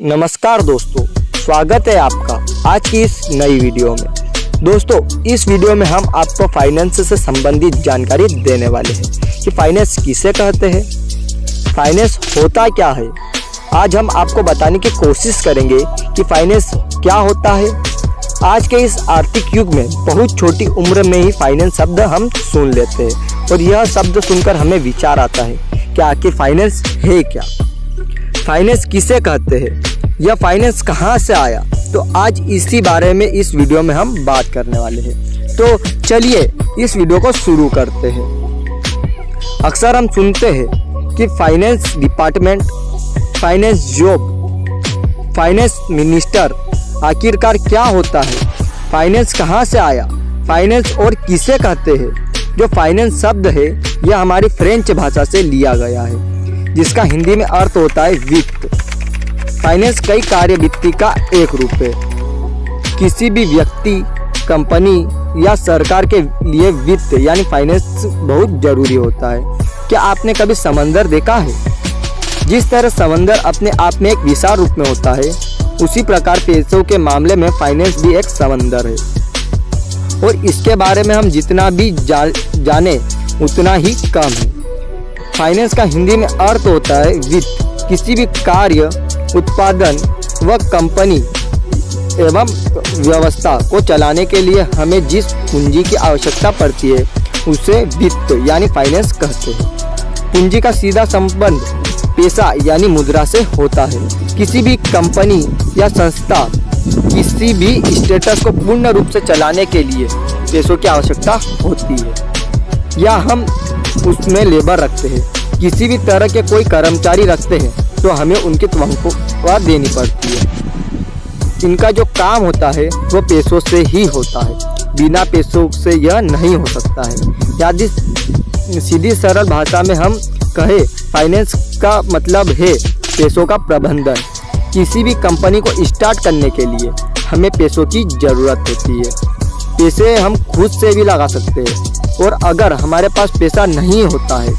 नमस्कार दोस्तों, स्वागत है आपका आज की इस नई वीडियो में। दोस्तों, इस वीडियो में हम आपको फाइनेंस से संबंधित जानकारी देने वाले हैं कि फाइनेंस किसे कहते हैं, फाइनेंस होता क्या है। आज हम आपको बताने की कोशिश करेंगे कि फाइनेंस क्या होता है। आज के इस आर्थिक युग में बहुत छोटी उम्र में ही फाइनेंस शब्द हम सुन लेते हैं और यह शब्द सुनकर हमें विचार आता है कि आखिर फाइनेंस है क्या, फाइनेंस किसे कहते हैं, यह फाइनेंस कहाँ से आया। तो आज इसी बारे में इस वीडियो में हम बात करने वाले हैं। तो चलिए इस वीडियो को शुरू करते हैं। अक्सर हम सुनते हैं कि finance department, finance job, finance minister, आखिरकार क्या होता है, फाइनेंस कहाँ से आया, फाइनेंस और किसे कहते हैं। जो फाइनेंस शब्द है यह हमारी फ्रेंच भाषा से लिया गया है, जिसका हिंदी में अर्थ होता है वित्त। फाइनेंस कई कार्य वित्त का एक रूप है। किसी भी व्यक्ति, कंपनी या सरकार के लिए वित्त यानी फाइनेंस बहुत जरूरी होता है। क्या आपने कभी समंदर देखा है? जिस तरह समंदर अपने आप में एक विशाल रूप में होता है, उसी प्रकार पैसों के मामले में फाइनेंस भी एक समंदर है और इसके बारे में हम जितना भी जाने उतना ही कम है। फाइनेंस का हिंदी में अर्थ होता है वित्त। किसी भी कार्य, उत्पादन व कंपनी एवं व्यवस्था को चलाने के लिए हमें जिस पूंजी की आवश्यकता पड़ती है उसे वित्त यानी फाइनेंस कहते हैं। पूंजी का सीधा संबंध पैसा यानी मुद्रा से होता है। किसी भी कंपनी या संस्था किसी भी स्टेटस को पूर्ण रूप से चलाने के लिए पैसों की आवश्यकता होती है, या हम उसमें लेबर रखते हैं। किसी भी तरह के कोई कर्मचारी रखते हैं तो हमें उनकी तनख्वाह देनी पड़ती है। इनका जो काम होता है वो पैसों से ही होता है, बिना पैसों से यह नहीं हो सकता है। यदि सीधी सरल भाषा में हम कहें, फाइनेंस का मतलब है पैसों का प्रबंधन। किसी भी कंपनी को स्टार्ट करने के लिए हमें पैसों की ज़रूरत होती है। पैसे हम खुद से भी लगा सकते हैं और अगर हमारे पास पैसा नहीं होता है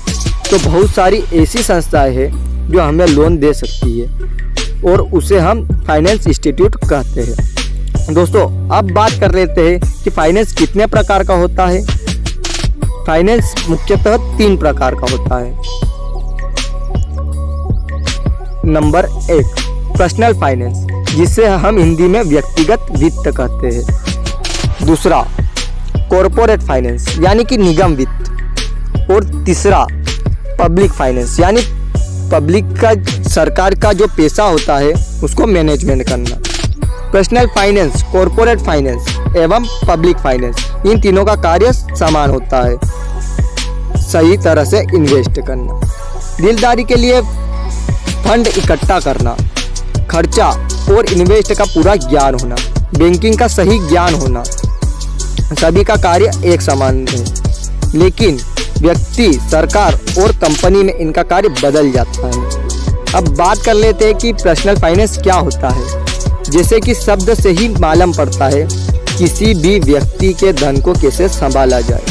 तो बहुत सारी ऐसी संस्थाएं हैं जो हमें लोन दे सकती है और उसे हम फाइनेंस इंस्टीट्यूट कहते हैं। दोस्तों, अब बात कर लेते हैं कि फाइनेंस कितने प्रकार का होता है। फाइनेंस मुख्यतः 3 प्रकार का होता है। नंबर 1, पर्सनल फाइनेंस, जिसे हम हिंदी में व्यक्तिगत वित्त कहते हैं। दूसरा, कॉरपोरेट फाइनेंस यानी कि निगम वित्त। और तीसरा, पब्लिक फाइनेंस यानी पब्लिक का, सरकार का जो पैसा होता है उसको मैनेजमेंट करना। पर्सनल फाइनेंस, कॉरपोरेट फाइनेंस एवं पब्लिक फाइनेंस, इन तीनों का कार्य समान होता है, सही तरह से इन्वेस्ट करना, दिलदारी के लिए फंड इकट्ठा करना, खर्चा और इन्वेस्ट का पूरा ज्ञान होना, बैंकिंग का सही ज्ञान होना। सभी का कार्य एक समान है, लेकिन व्यक्ति, सरकार और कंपनी में इनका कार्य बदल जाता है। अब बात कर लेते हैं कि पर्सनल फाइनेंस क्या होता है। जैसे कि शब्द से ही मालूम पड़ता है, किसी भी व्यक्ति के धन को कैसे संभाला जाए,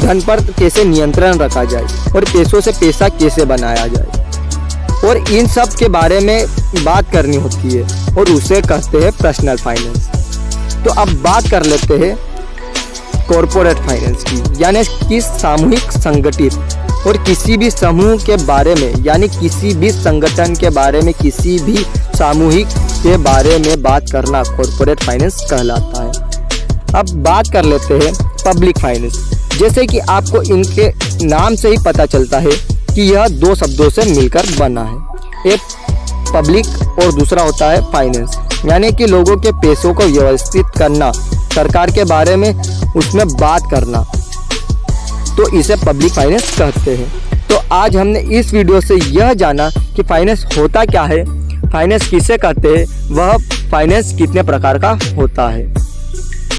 धन पर कैसे नियंत्रण रखा जाए और पैसों से पैसा कैसे बनाया जाए, और इन सब के बारे में बात करनी होती है और उसे कहते हैं पर्सनल फाइनेंस। तो अब बात कर लेते हैं कॉरपोरेट फाइनेंस की, यानी कि सामूहिक, संगठित और किसी भी समूह के बारे में, यानी किसी भी संगठन के बारे में, किसी भी सामूहिक के बारे में बात करना कॉरपोरेट फाइनेंस कहलाता है। अब बात कर लेते हैं पब्लिक फाइनेंस। जैसे कि आपको इनके नाम से ही पता चलता है कि यह 2 शब्दों से मिलकर बना है। एक पब्लिक और दूसरा होता है फाइनेंस, यानी कि लोगों के पैसों को व्यवस्थित करना, सरकार के बारे में उसमें बात करना, तो इसे पब्लिक फाइनेंस कहते हैं। तो आज हमने इस वीडियो से यह जाना कि फाइनेंस होता क्या है, फाइनेंस किसे कहते हैं, वह फाइनेंस कितने प्रकार का होता है।